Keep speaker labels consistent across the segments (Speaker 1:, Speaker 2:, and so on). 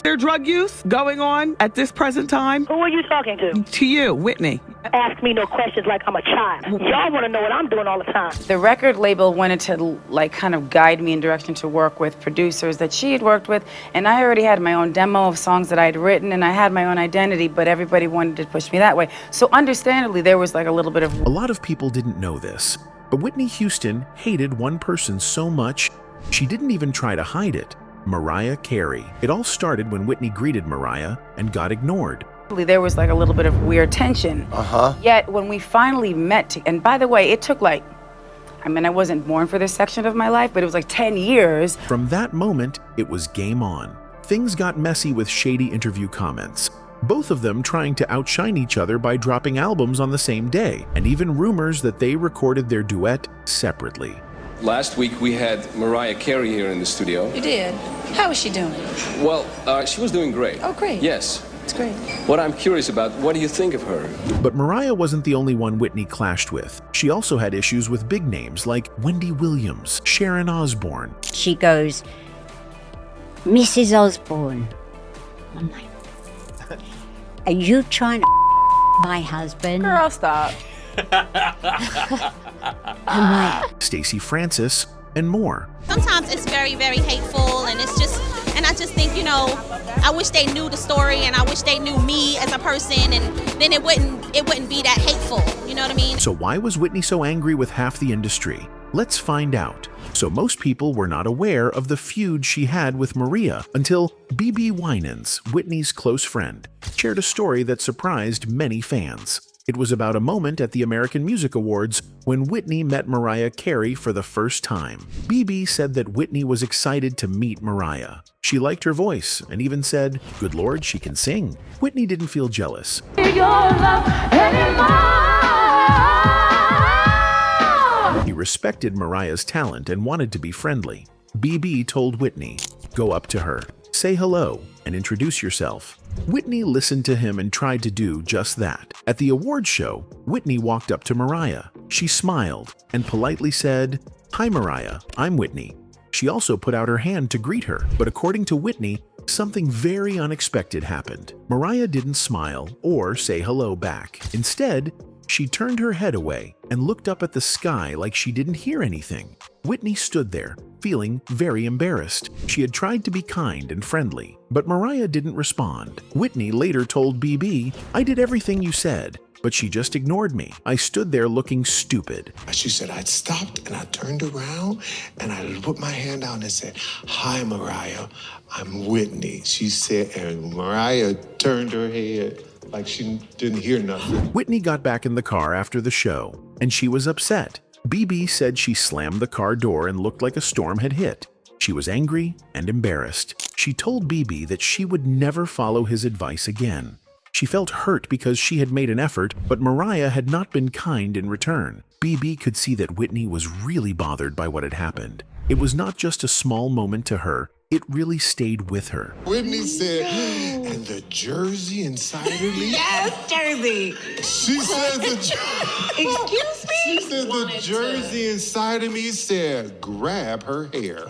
Speaker 1: There drug use going on at this present time?
Speaker 2: Who are you talking to?
Speaker 1: To you, Whitney.
Speaker 2: Ask me no questions like I'm a child. Y'all want to know what I'm doing all the time.
Speaker 3: The record label wanted to kind of guide me in direction to work with producers that she had worked with, and I already had my own demo of songs that I had written, and I had my own identity, but everybody wanted to push me that way. So understandably, there was a little bit of...
Speaker 4: A lot of people didn't know this, but Whitney Houston hated one person so much, she didn't even try to hide it. Mariah Carey. It all started when Whitney greeted Mariah and got ignored.
Speaker 3: There was a little bit of weird tension. Yet when we finally met, and by the way, it took I wasn't born for this section of my life, but it was 10 years.
Speaker 4: From that moment, it was game on. Things got messy with shady interview comments, both of them trying to outshine each other by dropping albums on the same day, and even rumors that they recorded their duet separately.
Speaker 5: Last week we had Mariah Carey here in the studio.
Speaker 6: You did? How is she doing?
Speaker 5: Well, she was doing great.
Speaker 6: Oh, great.
Speaker 5: Yes.
Speaker 6: That's great.
Speaker 5: What I'm curious about, what do you think of her?
Speaker 4: But Mariah wasn't the only one Whitney clashed with. She also had issues with big names like Wendy Williams, Sharon Osbourne.
Speaker 7: She goes, Mrs. Osbourne. I'm like, are you trying to my husband?
Speaker 3: Girl, stop.
Speaker 7: I'm like,
Speaker 4: Stacy Francis, and more.
Speaker 8: Sometimes it's very, very hateful, and I just think, I wish they knew the story, and I wish they knew me as a person, and then it wouldn't be that hateful, you know what I mean?
Speaker 4: So why was Whitney so angry with half the industry? Let's find out. So most people were not aware of the feud she had with Maria until BB Winans, Whitney's close friend, shared a story that surprised many fans. It was about a moment at the American Music Awards when Whitney met Mariah Carey for the first time. BB said that Whitney was excited to meet Mariah. She liked her voice and even said, "Good Lord, she can sing." Whitney didn't feel jealous. He respected Mariah's talent and wanted to be friendly. BB told Whitney, "Go up to her, say hello, and introduce yourself." Whitney listened to him and tried to do just that. At the awards show, Whitney walked up to Mariah. She smiled and politely said, "Hi Mariah, I'm Whitney." She also put out her hand to greet her, but according to Whitney, something very unexpected happened. Mariah didn't smile or say hello back. Instead, she turned her head away and looked up at the sky like she didn't hear anything. Whitney stood there, feeling very embarrassed. She had tried to be kind and friendly, but Mariah didn't respond. Whitney later told BB, "I did everything you said, but she just ignored me. I stood there looking stupid."
Speaker 9: She said, I stopped and I turned around and I put my hand out and said, "Hi, Mariah, I'm Whitney." She said, and Mariah turned her head like she didn't hear nothing.
Speaker 4: Whitney got back in the car after the show, and she was upset. BB said she slammed the car door and looked like a storm had hit. She was angry and embarrassed. She told BB that she would never follow his advice again. She felt hurt because she had made an effort, but Mariah had not been kind in return. BB could see that Whitney was really bothered by what had happened. It was not just a small moment to her, it really stayed with her.
Speaker 9: Whitney said, and the jersey inside of me?
Speaker 6: Yes, Jersey.
Speaker 9: She said the
Speaker 6: Excuse me?
Speaker 9: She said the jersey inside of me said, "Grab her hair."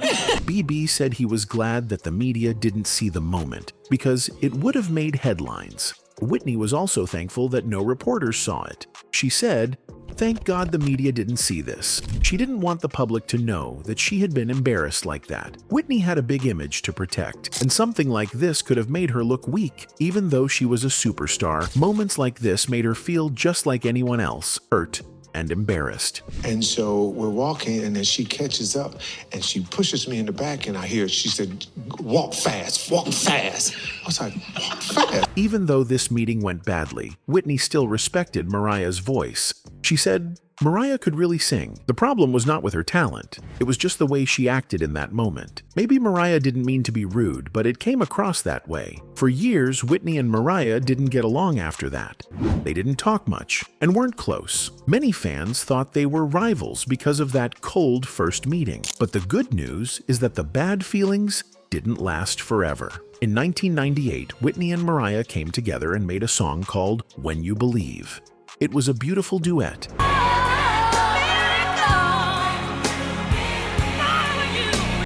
Speaker 4: BB said he was glad that the media didn't see the moment, because it would have made headlines. Whitney was also thankful that no reporters saw it. She said, "Thank God the media didn't see this." She didn't want the public to know that she had been embarrassed like that. Whitney had a big image to protect, and something like this could have made her look weak, even though she was a superstar. Moments like this made her feel just like anyone else, hurt and embarrassed.
Speaker 9: And so we're walking, and then she catches up, and she pushes me in the back, and I hear, she said, "Walk fast, walk fast." I was like, "Walk fast."
Speaker 4: Even though this meeting went badly, Whitney still respected Mariah's voice. She said, Mariah could really sing. The problem was not with her talent. It was just the way she acted in that moment. Maybe Mariah didn't mean to be rude, but it came across that way. For years, Whitney and Mariah didn't get along after that. They didn't talk much and weren't close. Many fans thought they were rivals because of that cold first meeting. But the good news is that the bad feelings didn't last forever. In 1998, Whitney and Mariah came together and made a song called "When You Believe." It was a beautiful duet.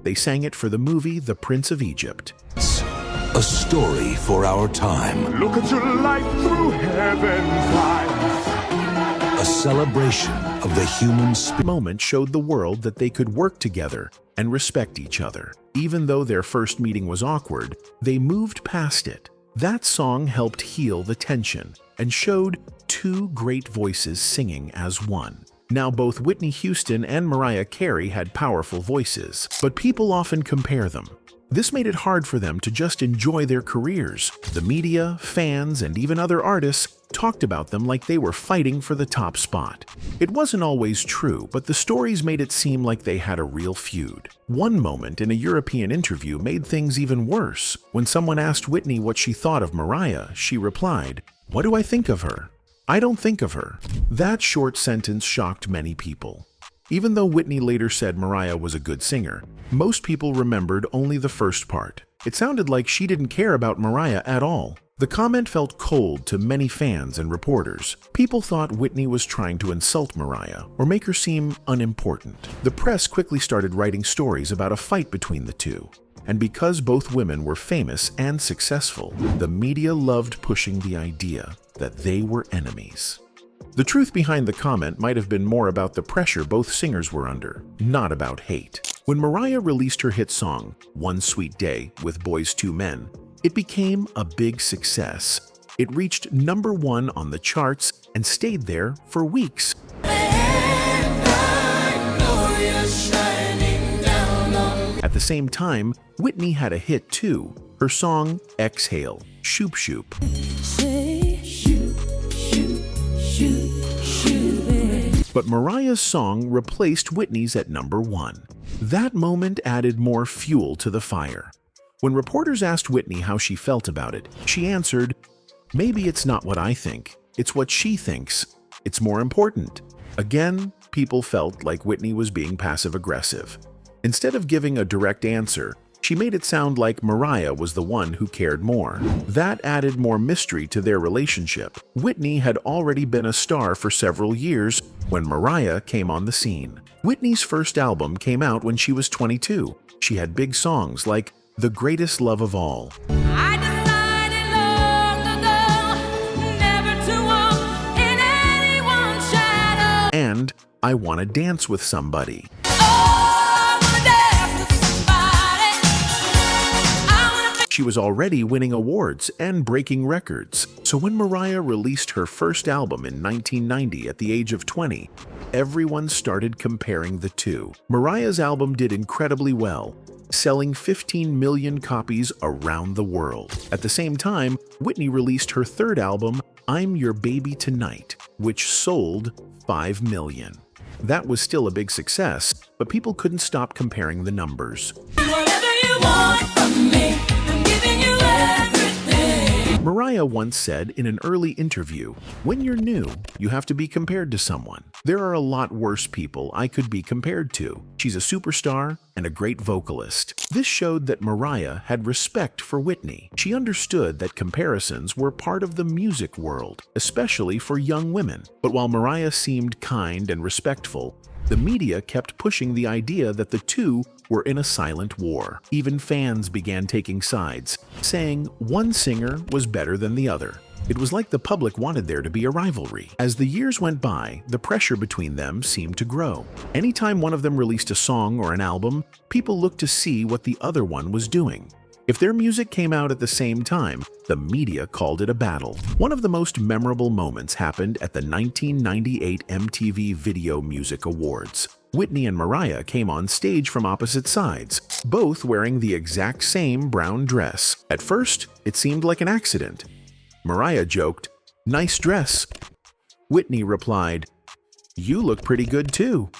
Speaker 4: They sang it for the movie The Prince of Egypt.
Speaker 10: A story for our time.
Speaker 11: Look at your life through heaven's eyes.
Speaker 10: A celebration of the human spirit.
Speaker 4: Moment showed the world that they could work together and respect each other. Even though their first meeting was awkward, they moved past it. That song helped heal the tension and showed two great voices singing as one. Now, both Whitney Houston and Mariah Carey had powerful voices, but people often compare them. This made it hard for them to just enjoy their careers. The media, fans, and even other artists talked about them like they were fighting for the top spot. It wasn't always true, but the stories made it seem like they had a real feud. One moment in a European interview made things even worse. When someone asked Whitney what she thought of Mariah, she replied, "What do I think of her? I don't think of her." That short sentence shocked many people. Even though Whitney later said Mariah was a good singer, most people remembered only the first part. It sounded like she didn't care about Mariah at all. The comment felt cold to many fans and reporters. People thought Whitney was trying to insult Mariah or make her seem unimportant. The press quickly started writing stories about a fight between the two. And because both women were famous and successful, the media loved pushing the idea that they were enemies. The truth behind the comment might have been more about the pressure both singers were under, not about hate. When Mariah released her hit song, One Sweet Day with Boyz II Men, it became a big success. It reached #1 on the charts and stayed there for weeks. At the same time, Whitney had a hit too, her song Exhale, Shoop Shoop. But Mariah's song replaced Whitney's at #1. That moment added more fuel to the fire. When reporters asked Whitney how she felt about it, she answered, "Maybe it's not what I think, it's what she thinks. It's more important." Again, people felt like Whitney was being passive-aggressive. Instead of giving a direct answer, she made it sound like Mariah was the one who cared more. That added more mystery to their relationship. Whitney had already been a star for several years when Mariah came on the scene. Whitney's first album came out when she was 22. She had big songs like The Greatest Love of All,
Speaker 12: I decided long ago never to walk in anyone's shadow,
Speaker 4: and I Wanna Dance with Somebody. She was already winning awards and breaking records. So when Mariah released her first album in 1990 at the age of 20, everyone started comparing the two. Mariah's album did incredibly well, selling 15 million copies around the world. At the same time, Whitney released her third album, I'm Your Baby Tonight, which sold 5 million. That was still a big success, but people couldn't stop comparing the numbers.
Speaker 12: whatever you want from me, I'm giving you everything.
Speaker 4: Mariah once said in an early interview, "When you're new, you have to be compared to someone. There are a lot worse people I could be compared to. She's a superstar and a great vocalist." This showed that Mariah had respect for Whitney. She understood that comparisons were part of the music world, especially for young women. But while Mariah seemed kind and respectful, the media kept pushing the idea that the two were in a silent war. Even fans began taking sides, saying one singer was better than the other. It was like the public wanted there to be a rivalry. As the years went by, the pressure between them seemed to grow. Anytime one of them released a song or an album, people looked to see what the other one was doing. If their music came out at the same time, the media called it a battle. One of the most memorable moments happened at the 1998 MTV Video Music Awards. Whitney and Mariah came on stage from opposite sides, both wearing the exact same brown dress. At first, it seemed like an accident. Mariah joked, "Nice dress." Whitney replied, "You look pretty good too."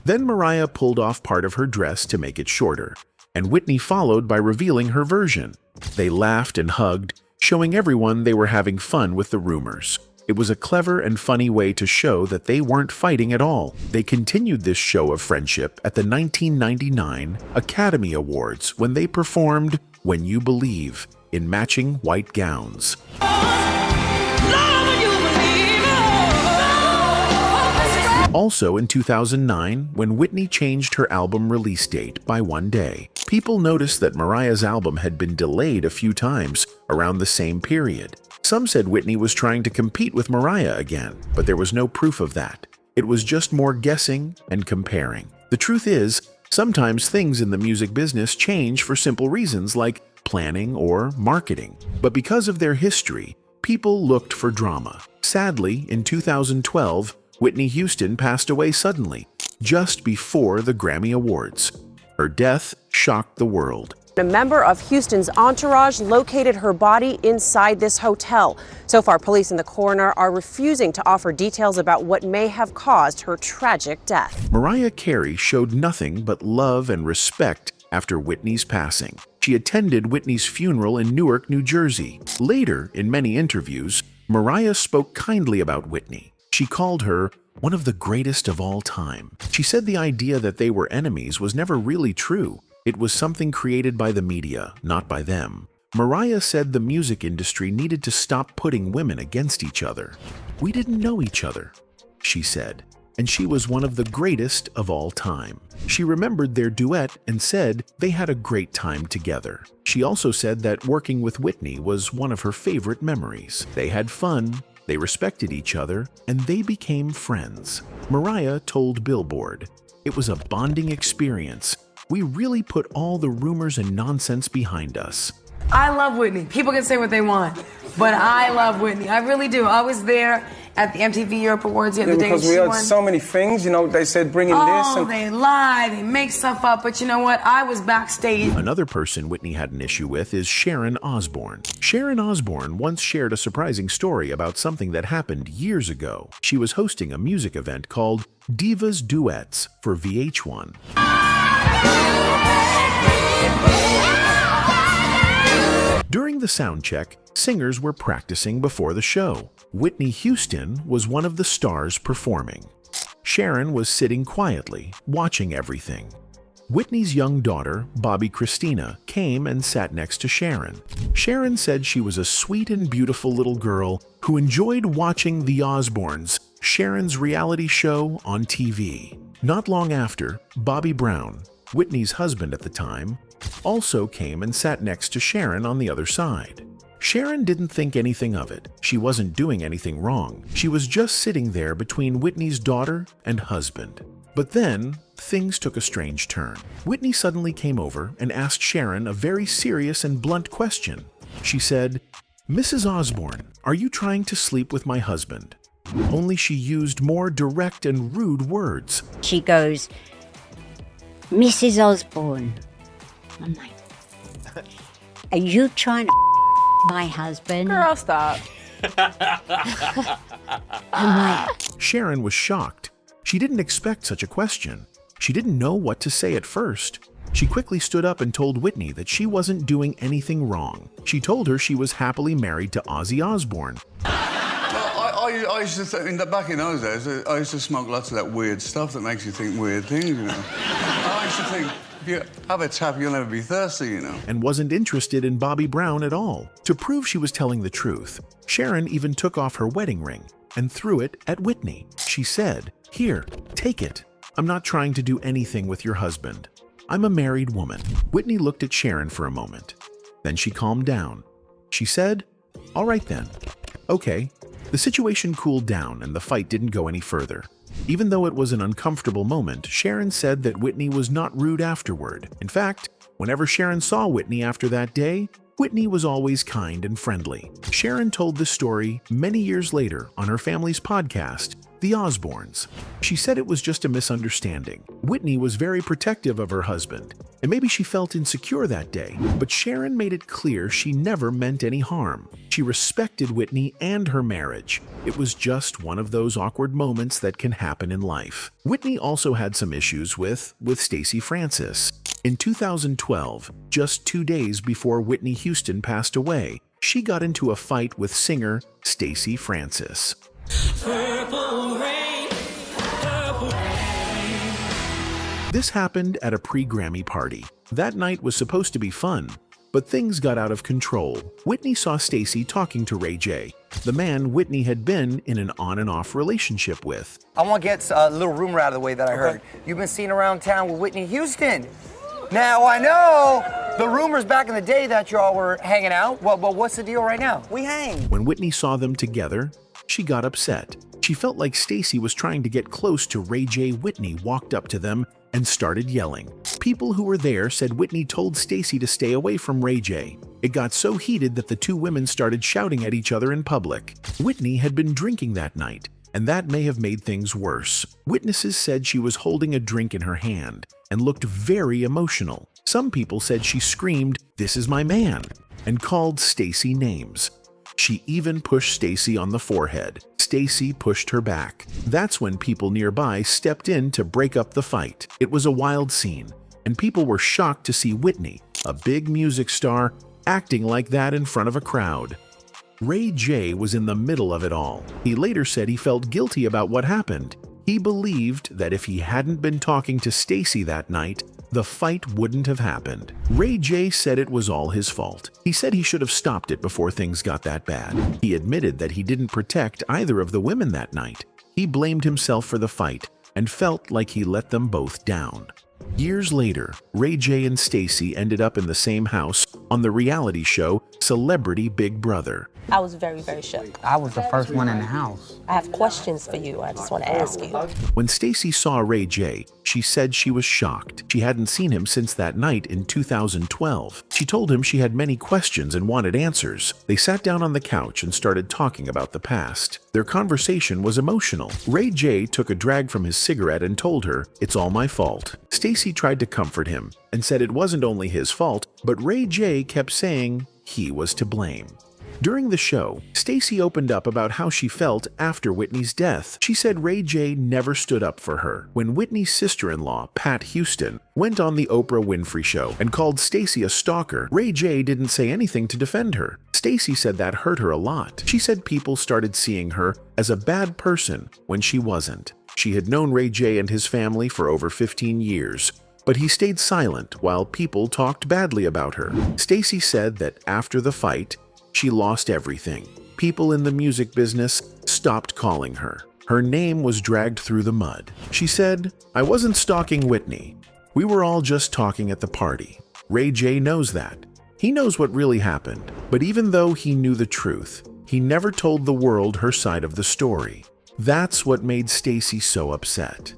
Speaker 4: Then Mariah pulled off part of her dress to make it shorter, and Whitney followed by revealing her version. They laughed and hugged, showing everyone they were having fun with the rumors. It was a clever and funny way to show that they weren't fighting at all. They continued this show of friendship at the 1999 Academy Awards when they performed When You Believe in matching white gowns. Also in 2009, when Whitney changed her album release date by one day, people noticed that Mariah's album had been delayed a few times around the same period. Some said Whitney was trying to compete with Mariah again, but there was no proof of that. It was just more guessing and comparing. The truth is, sometimes things in the music business change for simple reasons like planning or marketing. But because of their history, people looked for drama. Sadly, in 2012, Whitney Houston passed away suddenly, just before the Grammy Awards. Her death shocked the world.
Speaker 13: A member of Houston's entourage located her body inside this hotel. So far, police and the coroner are refusing to offer details about what may have caused her tragic death.
Speaker 4: Mariah Carey showed nothing but love and respect after Whitney's passing. She attended Whitney's funeral in Newark, New Jersey. Later, in many interviews, Mariah spoke kindly about Whitney. She called her one of the greatest of all time. She said the idea that they were enemies was never really true. It was something created by the media, not by them. Mariah said the music industry needed to stop putting women against each other. "We didn't know each other," she said, and she was one of the greatest of all time. She remembered their duet and said they had a great time together. She also said that working with Whitney was one of her favorite memories. They had fun, they respected each other, and they became friends. Mariah told Billboard, "It was a bonding experience. We really put all the rumors and nonsense behind us."
Speaker 14: I love Whitney. People can say what they want, but I love Whitney. I really do. I was there at the MTV Europe Awards the other day.
Speaker 15: Because we heard so many things, they said bring in this.
Speaker 14: Oh, they lie, they make stuff up, but you know what? I was backstage.
Speaker 4: Another person Whitney had an issue with is Sharon Osbourne. Sharon Osbourne once shared a surprising story about something that happened years ago. She was hosting a music event called Divas Duets for VH1. During the sound check, singers were practicing before the show. Whitney Houston was one of the stars performing. Sharon was sitting quietly, watching everything. Whitney's young daughter, Bobby Christina, came and sat next to Sharon. Sharon said she was a sweet and beautiful little girl who enjoyed watching the Osbournes, Sharon's reality show on TV. Not long after, Bobby Brown, Whitney's husband at the time, also came and sat next to Sharon on the other side. Sharon didn't think anything of it. She wasn't doing anything wrong. She was just sitting there between Whitney's daughter and husband. But then, things took a strange turn. Whitney suddenly came over and asked Sharon a very serious and blunt question. She said, "Mrs. Osbourne, are you trying to sleep with my husband?" Only she used more direct and rude words.
Speaker 7: She goes, "Mrs. Osbourne." I'm like, "Are you trying to my husband?"
Speaker 14: Girl, stop.
Speaker 7: I'm like,
Speaker 4: Sharon was shocked. She didn't expect such a question. She didn't know what to say at first. She quickly stood up and told Whitney that she wasn't doing anything wrong. She told her she was happily married to Ozzy Osbourne.
Speaker 16: I used to think, back in those days, I used to smoke lots of that weird stuff that makes you think weird things, I used to think, if you have a tap, you'll never be thirsty,
Speaker 4: And wasn't interested in Bobby Brown at all. To prove she was telling the truth, Sharon even took off her wedding ring and threw it at Whitney. She said, "Here, take it. I'm not trying to do anything with your husband. I'm a married woman." Whitney looked at Sharon for a moment. Then she calmed down. She said, "All right then. Okay." The situation cooled down and the fight didn't go any further. Even though it was an uncomfortable moment, Sharon said that Whitney was not rude afterward. In fact, whenever Sharon saw Whitney after that day, Whitney was always kind and friendly. Sharon told this story many years later on her family's podcast, The Osbournes. She said it was just a misunderstanding. Whitney was very protective of her husband, and maybe she felt insecure that day, but Sharon made it clear she never meant any harm. She respected Whitney and her marriage. It was just one of those awkward moments that can happen in life. Whitney also had some issues with Stacy Francis. In 2012, just 2 days before Whitney Houston passed away, she got into a fight with singer Stacy Francis.
Speaker 12: Purple rain, purple rain.
Speaker 4: This happened at a pre-Grammy party. That night was supposed to be fun, but things got out of control. Whitney saw Stacy talking to Ray J. the man Whitney had been in an on and off relationship with.
Speaker 17: I want to get a little rumor out of the way that I heard. You've been seen around town with Whitney Houston. Now, I know the rumors back in the day that y'all were hanging out. Well, what's the deal right now? We hang.
Speaker 4: When Whitney saw them together, she got upset. She felt like Stacy was trying to get close to Ray J. Whitney walked up to them and started yelling. People who were there said Whitney told Stacy to stay away from Ray J. It got so heated that the two women started shouting at each other in public. Whitney had been drinking that night, and that may have made things worse. Witnesses said she was holding a drink in her hand and looked very emotional. Some people said she screamed, "This is my man," and called Stacy names. She even pushed Stacy on the forehead. Stacy pushed her back. That's when people nearby stepped in to break up the fight. It was a wild scene, and people were shocked to see Whitney, a big music star, acting like that in front of a crowd. Ray J was in the middle of it all. He later said he felt guilty about what happened. He believed that if he hadn't been talking to Stacy that night, the fight wouldn't have happened. Ray J said it was all his fault. He said he should have stopped it before things got that bad. He admitted that he didn't protect either of the women that night. He blamed himself for the fight and felt like he let them both down. Years later, Ray J and Stacy ended up in the same house on the reality show Celebrity Big Brother.
Speaker 18: I was very, very shook.
Speaker 17: I was the first one in the house.
Speaker 18: I have questions for you. I just want to ask you.
Speaker 4: When Stacy saw Ray J, she said she was shocked. She hadn't seen him since that night in 2012. She told him she had many questions and wanted answers. They sat down on the couch and started talking about the past. Their conversation was emotional. Ray J took a drag from his cigarette and told her, "It's all my fault." Stacy tried to comfort him and said it wasn't only his fault, but Ray J kept saying he was to blame. During the show, Stacy opened up about how she felt after Whitney's death. She said Ray J never stood up for her. When Whitney's sister-in-law, Pat Houston, went on the Oprah Winfrey show and called Stacy a stalker, Ray J didn't say anything to defend her. Stacy said that hurt her a lot. She said people started seeing her as a bad person when she wasn't. She had known Ray J and his family for over 15 years, but he stayed silent while people talked badly about her. Stacy said that after the fight, she lost everything. People in the music business stopped calling her. Her name was dragged through the mud. She said, "I wasn't stalking Whitney. We were all just talking at the party." Ray J knows that. He knows what really happened. But even though he knew the truth, he never told the world her side of the story. That's what made Stacy so upset.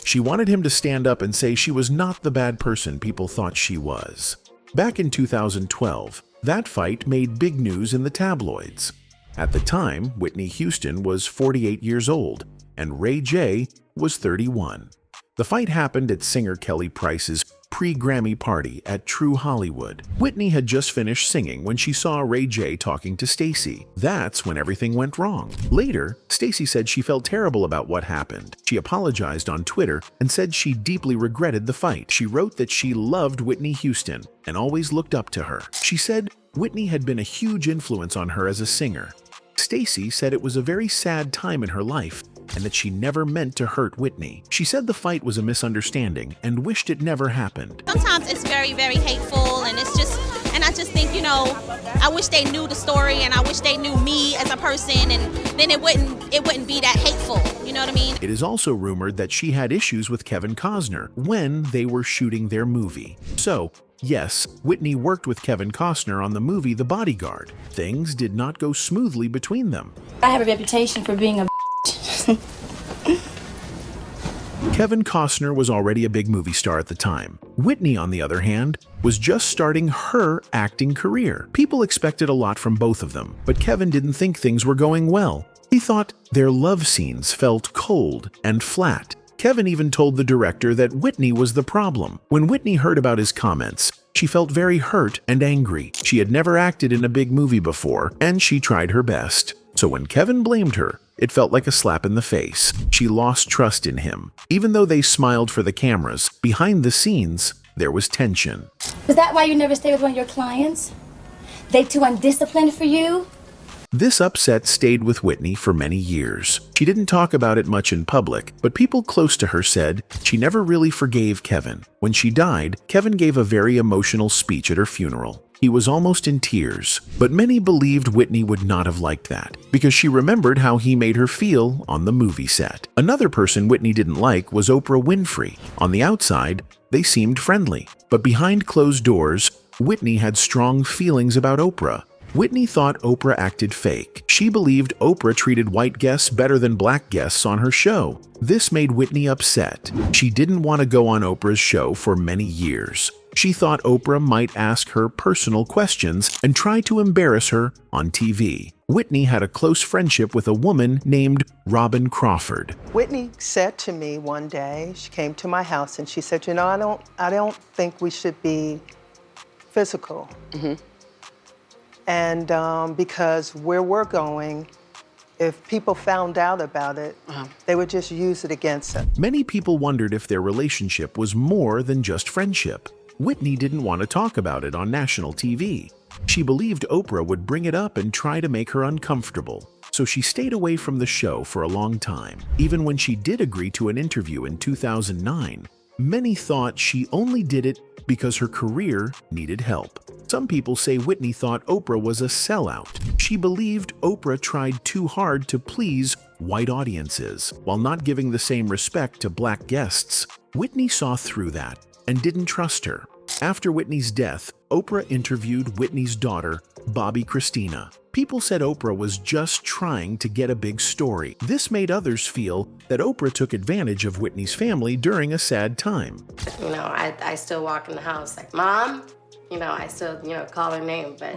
Speaker 4: She wanted him to stand up and say she was not the bad person people thought she was. Back in 2012, that fight made big news in the tabloids. At the time, Whitney Houston was 48 years old, and Ray J was 31. The fight happened at singer Kelly Price's pre-Grammy party at True Hollywood. Whitney had just finished singing when she saw Ray J talking to Stacy. That's when everything went wrong. Later, Stacy said she felt terrible about what happened. She apologized on Twitter and said she deeply regretted the fight. She wrote that she loved Whitney Houston and always looked up to her. She said Whitney had been a huge influence on her as a singer. Stacy said it was a very sad time in her life and that she never meant to hurt Whitney. She said the fight was a misunderstanding and wished it never happened.
Speaker 8: Sometimes it's very, very hateful, and I just think, I wish they knew the story, and I wish they knew me as a person, and then it wouldn't be that hateful. You know what I mean?
Speaker 4: It is also rumored that she had issues with Kevin Costner when they were shooting their movie. So, yes, Whitney worked with Kevin Costner on the movie The Bodyguard. Things did not go smoothly between them.
Speaker 19: I have a reputation for being a
Speaker 4: Kevin Costner was already a big movie star at the time. Whitney, on the other hand, was just starting her acting career. People expected a lot from both of them, but Kevin didn't think things were going well. He thought their love scenes felt cold and flat. Kevin even told the director that Whitney was the problem. When Whitney heard about his comments, she felt very hurt and angry. She had never acted in a big movie before, and she tried her best. So when Kevin blamed her, it felt like a slap in the face. She lost trust in him. Even though they smiled for the cameras, behind the scenes, there was tension.
Speaker 19: Is that why you never stay with one of your clients? They too undisciplined for you?
Speaker 4: This upset stayed with Whitney for many years. She didn't talk about it much in public, but people close to her said she never really forgave Kevin. When she died, Kevin gave a very emotional speech at her funeral. He was almost in tears, but many believed Whitney would not have liked that, because she remembered how he made her feel on the movie set. Another person Whitney didn't like was Oprah Winfrey. On the outside, they seemed friendly, but behind closed doors, Whitney had strong feelings about Oprah. Whitney thought Oprah acted fake. She believed Oprah treated white guests better than black guests on her show. This made Whitney upset. She didn't want to go on Oprah's show for many years. She thought Oprah might ask her personal questions and try to embarrass her on TV. Whitney had a close friendship with a woman named Robin Crawford.
Speaker 20: Whitney said to me one day, she came to my house and she said, you know, I don't think we should be physical. And because where we're going, if people found out about it, they would just use it against us.
Speaker 4: Many people wondered if their relationship was more than just friendship. Whitney didn't want to talk about it on national TV. She believed Oprah would bring it up and try to make her uncomfortable, so she stayed away from the show for a long time. Even when she did agree to an interview in 2009, many thought she only did it because her career needed help. Some people say Whitney thought Oprah was a sellout. She believed Oprah tried too hard to please white audiences, while not giving the same respect to black guests. Whitney saw through that and didn't trust her. After Whitney's death, Oprah interviewed Whitney's daughter, Bobby Christina. People said Oprah was just trying to get a big story. This made others feel that Oprah took advantage of Whitney's family during a sad time.
Speaker 21: You know, I still walk in the house like, Mom? You know, I still, call her name, but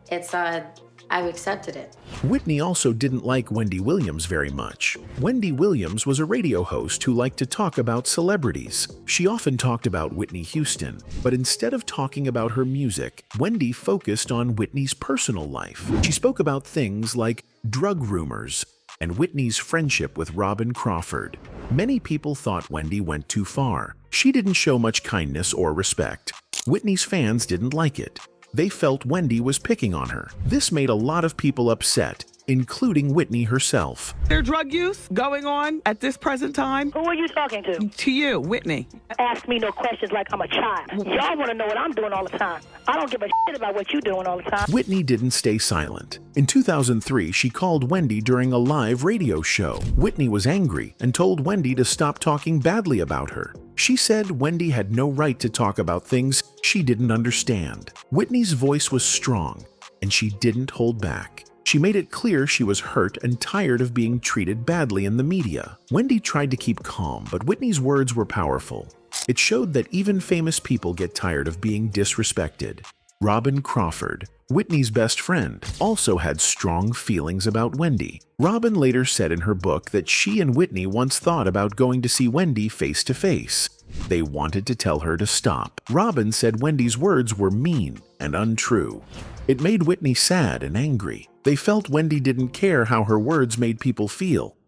Speaker 21: it's, I've accepted it.
Speaker 4: Whitney also didn't like Wendy Williams very much. Wendy Williams was a radio host who liked to talk about celebrities. She often talked about Whitney Houston, but instead of talking about her music, Wendy focused on Whitney's personal life. She spoke about things like drug rumors and Whitney's friendship with Robin Crawford. Many people thought Wendy went too far. She didn't show much kindness or respect. Whitney's fans didn't like it. They felt Wendy was picking on her. This made a lot of people upset, including Whitney herself.
Speaker 1: There's drug use going on at this present time?
Speaker 2: Who are you talking to?
Speaker 1: To you, Whitney.
Speaker 2: Ask me no questions like I'm a child. Y'all want to know what I'm doing all the time. I don't give a shit about what you're doing all the time.
Speaker 4: Whitney didn't stay silent. In 2003, she called Wendy during a live radio show. Whitney was angry and told Wendy to stop talking badly about her. She said Wendy had no right to talk about things she didn't understand. Whitney's voice was strong, and she didn't hold back. She made it clear she was hurt and tired of being treated badly in the media. Wendy tried to keep calm, but Whitney's words were powerful. It showed that even famous people get tired of being disrespected. Robin Crawford, Whitney's best friend, also had strong feelings about Wendy. Robin later said in her book that she and Whitney once thought about going to see Wendy face to face. They wanted to tell her to stop. Robin said Wendy's words were mean and untrue. It made Whitney sad and angry. They felt Wendy didn't care how her words made people feel.